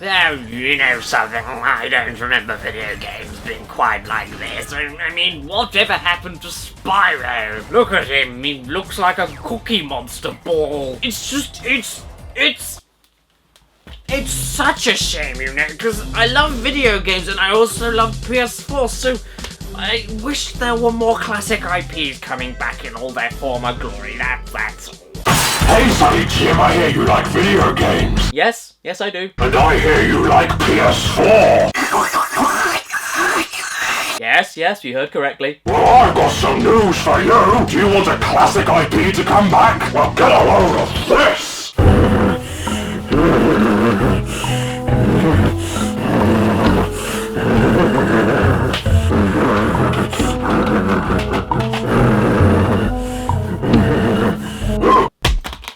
Oh, you know something, I don't remember video games being quite like this. I mean, whatever happened to Spyro? Look at him, he looks like a Cookie Monster ball. It's such a shame, you know, because I love video games and I also love PS4, so I wish there were more classic IPs coming back in all their former glory, that's all. Hey, Sonny Jim, I hear you like video games. Yes, I do. And I hear you like PS4. Yes, you heard correctly. Well, I've got some news for you. Do you want a classic IP to come back? Well, get a load of this.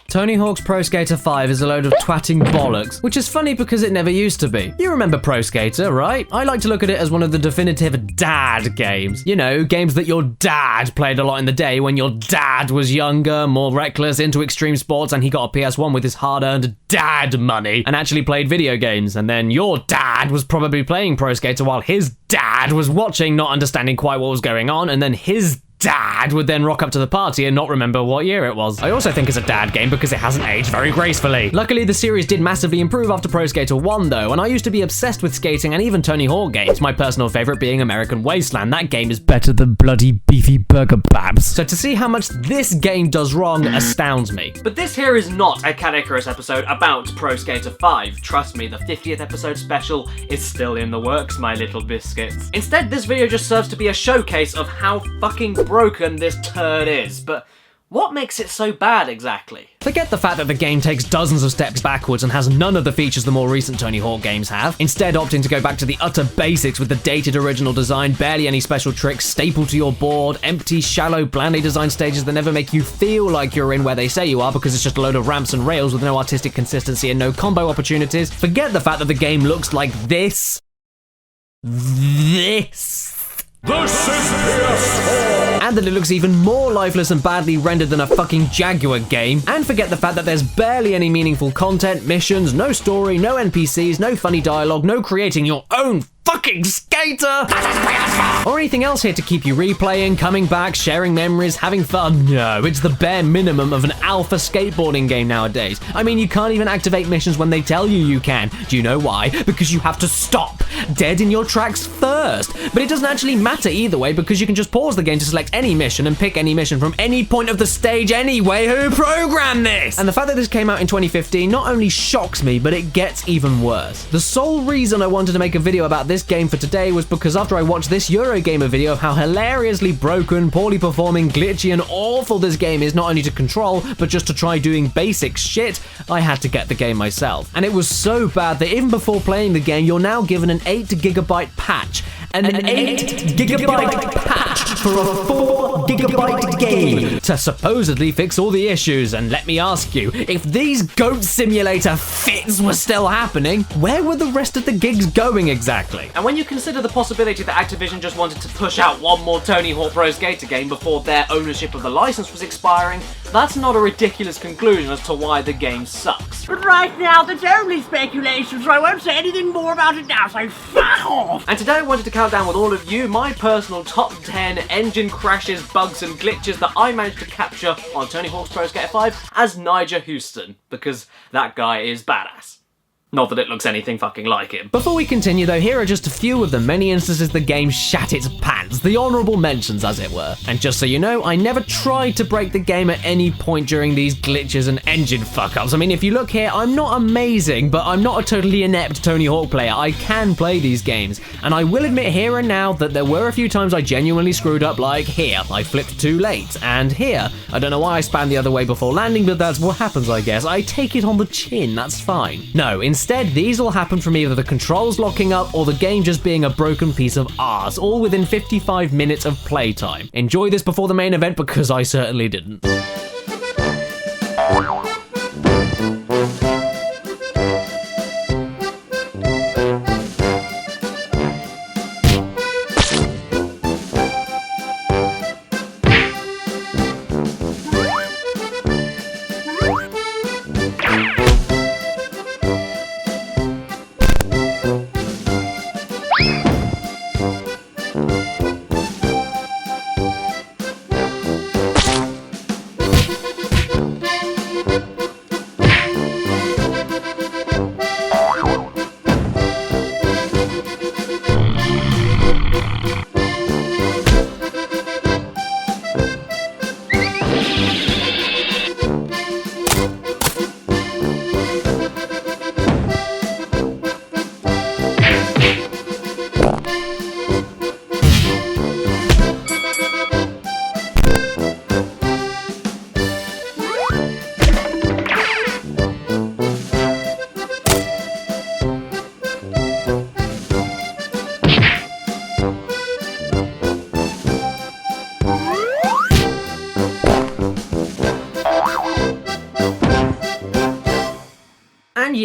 Tony Hawk's Pro Skater 5 is a load of twatting bollocks, which is funny because it never used to be. You remember Pro Skater, right? I like to look at it as one of the definitive dad games. You know, games that your dad played a lot in the day when your dad was younger, more reckless, into extreme sports, and he got a PS1 with his hard-earned dad money and actually played video games. And then your dad was probably playing Pro Skater while his dad was watching, not understanding quite what was going on, and then his dad would then rock up to the party and not remember what year it was. I also think it's a dad game because it hasn't aged very gracefully. Luckily, the series did massively improve after Pro Skater 1 though, and I used to be obsessed with skating and even Tony Hawk games, my personal favorite being American Wasteland. That game is better than bloody beefy burger babs. So to see how much this game does wrong astounds me. But this here is not a Caddicarus episode about Pro Skater 5. Trust me, the 50th episode special is still in the works, my little biscuits. Instead, this video just serves to be a showcase of how fucking broken this turd is, but what makes it so bad exactly? Forget the fact that the game takes dozens of steps backwards and has none of the features the more recent Tony Hawk games have, instead opting to go back to the utter basics with the dated original design, barely any special tricks, stapled to your board, empty, shallow, blandly designed stages that never make you feel like you're in where they say you are because it's just a load of ramps and rails with no artistic consistency and no combo opportunities. Forget the fact that the game looks like this. This is PS4! And that it looks even more lifeless and badly rendered than a fucking Jaguar game. And forget the fact that there's barely any meaningful content, missions, no story, no NPCs, no funny dialogue, no creating your own fucking skater! Or anything else here to keep you replaying, coming back, sharing memories, having fun. No, it's the bare minimum of an alpha skateboarding game nowadays. I mean, you can't even activate missions when they tell you can. Do you know why? Because you have to stop dead in your tracks first. But it doesn't actually matter either way because you can just pause the game to select any mission and pick any mission from any point of the stage anyway. Who programmed this? And the fact that this came out in 2015 not only shocks me, but it gets even worse. The sole reason I wanted to make a video about this game for today was because after I watched this Eurogamer video of how hilariously broken, poorly performing, glitchy and awful this game is not only to control, but just to try doing basic shit, I had to get the game myself. And it was so bad that even before playing the game, you're now given an 8GB patch. An 8GB patch for a 4GB game to supposedly fix all the issues. And let me ask you, if these Goat Simulator fits were still happening, where were the rest of the gigs going exactly? And when you consider the possibility that Activision just wanted to push out one more Tony Hawk Pro Skater game before their ownership of the license was expiring, that's not a ridiculous conclusion as to why the game sucks. But right now, that's only speculation, so I won't say anything more about it now, so fuck off! And today I wanted to count down with all of you my personal top 10 engine crashes, bugs and glitches that I managed to capture on Tony Hawk's Pro Skater 5 as Nigel Houston, because that guy is badass. Not that it looks anything fucking like him. Before we continue though, here are just a few of the many instances the game shat its pants, the honourable mentions as it were. And just so you know, I never tried to break the game at any point during these glitches and engine fuck-ups. I mean, if you look here, I'm not amazing, but I'm not a totally inept Tony Hawk player. I can play these games. And I will admit here and now that there were a few times I genuinely screwed up, like here, I flipped too late. And here, I don't know why I spanned the other way before landing, but that's what happens, I guess. I take it on the chin, that's fine. No, instead, these all happen from either the controls locking up or the game just being a broken piece of arse, all within 55 minutes of playtime. Enjoy this before the main event because I certainly didn't.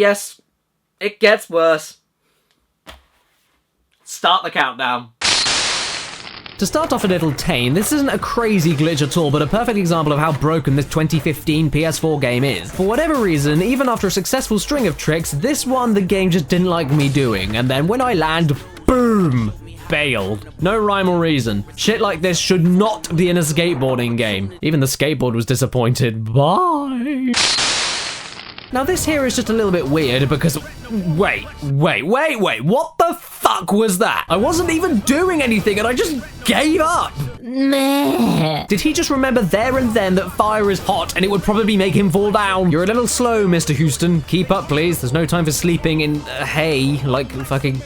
yes, it gets worse. Start the countdown. To start off a little tame, this isn't a crazy glitch at all, but a perfect example of how broken this 2015 PS4 game is. For whatever reason, even after a successful string of tricks, this one the game just didn't like me doing, and then when I land, boom! Bailed. No rhyme or reason. Shit like this should not be in a skateboarding game. Even the skateboard was disappointed. Bye! Now this here is just a little bit weird because, wait, what the fuck was that? I wasn't even doing anything and I just gave up. Meh. Did he just remember there and then that fire is hot and it would probably make him fall down? You're a little slow, Mr. Houston. Keep up, please. There's no time for sleeping in hay like fucking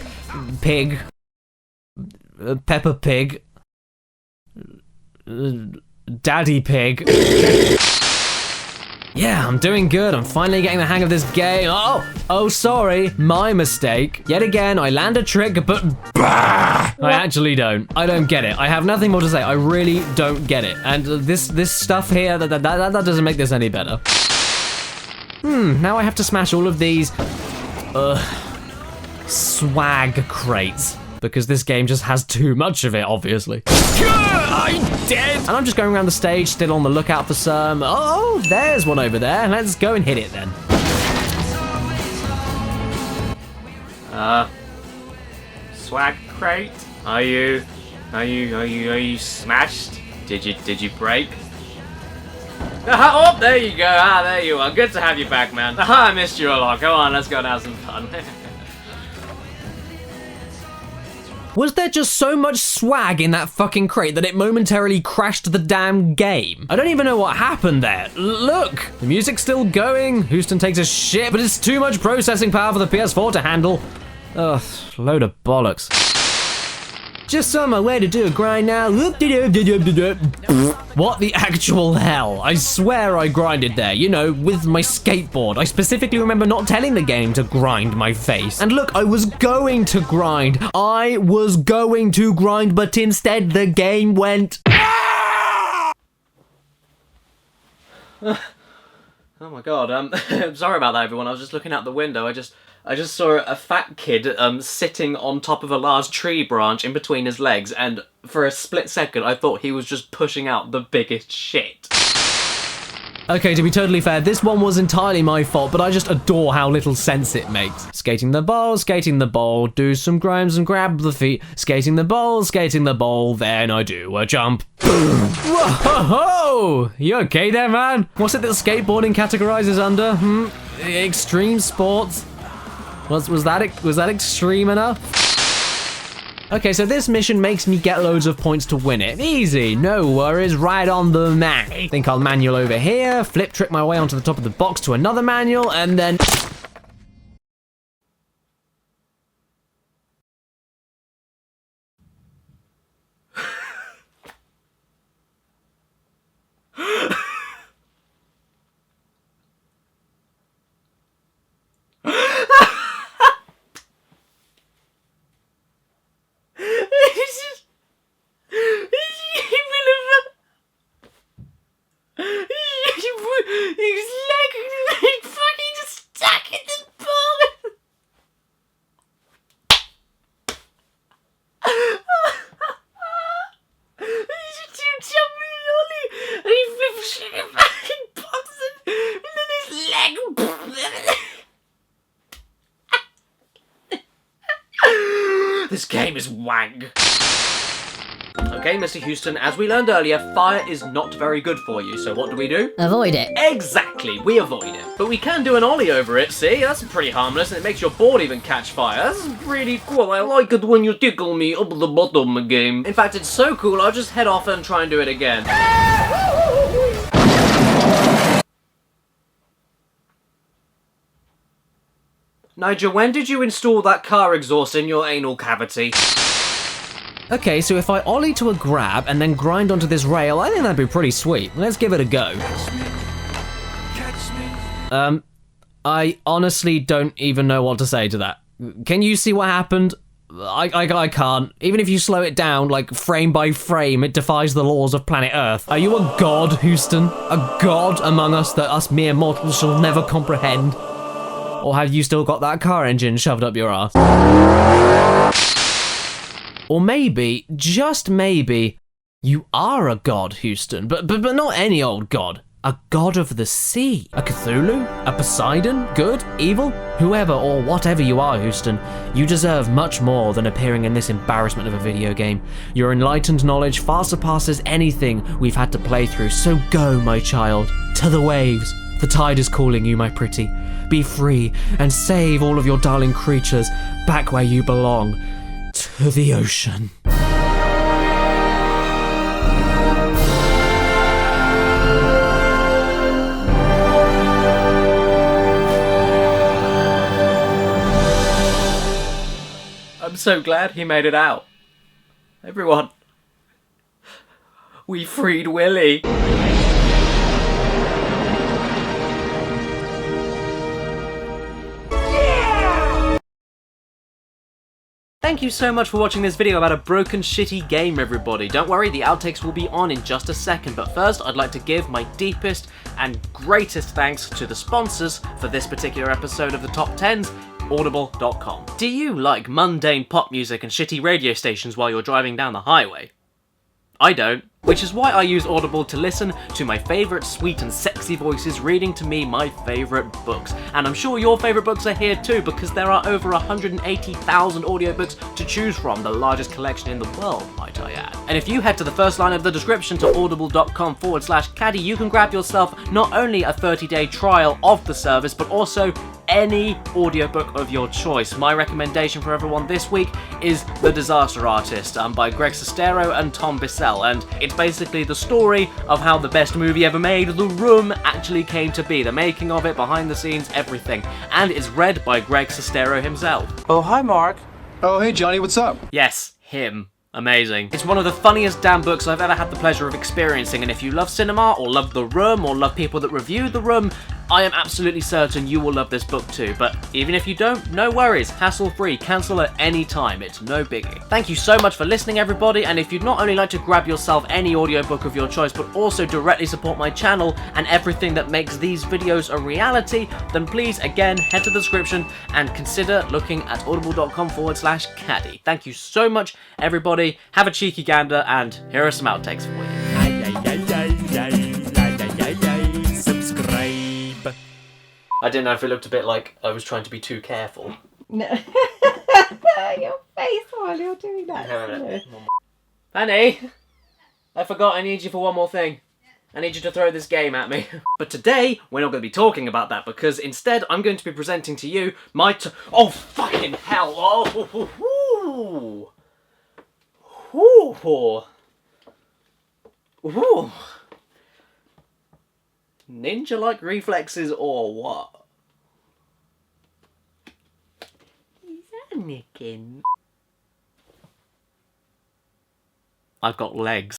pig. Peppa Pig. Daddy Pig. Yeah, I'm doing good. I'm finally getting the hang of this game. Oh, sorry. My mistake. Yet again, I land a trick, but I actually don't. I don't get it. I have nothing more to say. I really don't get it. And this stuff here, that doesn't make this any better. Now I have to smash all of these swag crates. Because this game just has too much of it, obviously. I'm dead! And I'm just going around the stage, still on the lookout for some... Oh, there's one over there. Let's go and hit it then. Swag crate? Are you smashed? Did you break? Oh, there you go. There you are. Good to have you back, man. I missed you a lot. Go on, let's go and have some fun. Was there just so much swag in that fucking crate that it momentarily crashed the damn game? I don't even know what happened there. Look, the music's still going, Houston takes a shit, but it's too much processing power for the PS4 to handle. Ugh, load of bollocks. Just on my way to do a grind now. What the actual hell? I swear I grinded there, you know, with my skateboard. I specifically remember not telling the game to grind my face. And look, I was going to grind. But instead the game went... Oh my god, I'm sorry about that, everyone. I was just looking out the window. I just saw a fat kid sitting on top of a large tree branch in between his legs, and for a split second I thought he was just pushing out the biggest shit. Okay, to be totally fair, this one was entirely my fault, but I just adore how little sense it makes. Skating the ball, do some grinds and grab the feet. Skating the ball, then I do a jump. Boom! Whoa! You okay there, man? What's it that skateboarding categorizes under? Extreme sports? Was that extreme enough? Okay, so this mission makes me get loads of points to win it. Easy, no worries, right on the man. Think I'll manual over here, flip trick my way onto the top of the box to another manual, and then... This game is wank. Okay, Mr. Houston, as we learned earlier, fire is not very good for you, so what do? Avoid it. Exactly, we avoid it. But we can do an ollie over it, see? That's pretty harmless, and it makes your board even catch fire. That's really cool. I like it when you tickle me up the bottom game. In fact, it's so cool, I'll just head off and try and do it again. Nigel, when did you install that car exhaust in your anal cavity? Okay, so if I ollie to a grab and then grind onto this rail, I think that'd be pretty sweet. Let's give it a go. I honestly don't even know what to say to that. Can you see what happened? I can't. Even if you slow it down, like frame by frame, it defies the laws of planet Earth. Are you a god, Houston? A god among us that us mere mortals shall never comprehend? Or have you still got that car engine shoved up your ass? Or maybe, just maybe, you are a god, Houston, but not any old god. A god of the sea. A Cthulhu? A Poseidon? Good? Evil? Whoever or whatever you are, Houston, you deserve much more than appearing in this embarrassment of a video game. Your enlightened knowledge far surpasses anything we've had to play through, so go, my child, to the waves. The tide is calling you, my pretty. Be free and save all of your darling creatures back where you belong, to the ocean. I'm so glad he made it out. Everyone, we freed Willy. Thank you so much for watching this video about a broken, shitty game, everybody. Don't worry, the outtakes will be on in just a second, but first I'd like to give my deepest and greatest thanks to the sponsors for this particular episode of the Top 10s, Audible.com. Do you like mundane pop music and shitty radio stations while you're driving down the highway? I don't. Which is why I use Audible to listen to my favourite sweet and sexy voices reading to me my favourite books. And I'm sure your favourite books are here too, because there are over 180,000 audiobooks to choose from, the largest collection in the world, might I add. And if you head to the first line of the description to audible.com/caddy, you can grab yourself not only a 30-day trial of the service, but also any audiobook of your choice. My recommendation for everyone this week is The Disaster Artist by Greg Sestero and Tom Bissell, and it's basically the story of how the best movie ever made, The Room, actually came to be. The making of it, behind the scenes, everything. And it's read by Greg Sestero himself. Oh, hi, Mark. Oh, hey, Johnny, what's up? Yes, him. Amazing. It's one of the funniest damn books I've ever had the pleasure of experiencing, and if you love cinema, or love The Room, or love people that review The Room, I am absolutely certain you will love this book too. But even if you don't, no worries, hassle-free, cancel at any time, it's no biggie. Thank you so much for listening, everybody, and if you'd not only like to grab yourself any audiobook of your choice, but also directly support my channel and everything that makes these videos a reality, then please, again, head to the description and consider looking at audible.com/caddy. Thank you so much, everybody. Have a cheeky gander, and here are some outtakes for you. I didn't know if it looked a bit like I was trying to be too careful. No. Your face while you're doing that. Hang on a minute. Fanny, I forgot I need you for one more thing. I need you to throw this game at me. But today, we're not going to be talking about that, because instead I'm going to be presenting to you my oh, fucking hell! Oh! Ooh. Ooh. Ninja-like reflexes or what? Is that Anakin? I've got legs.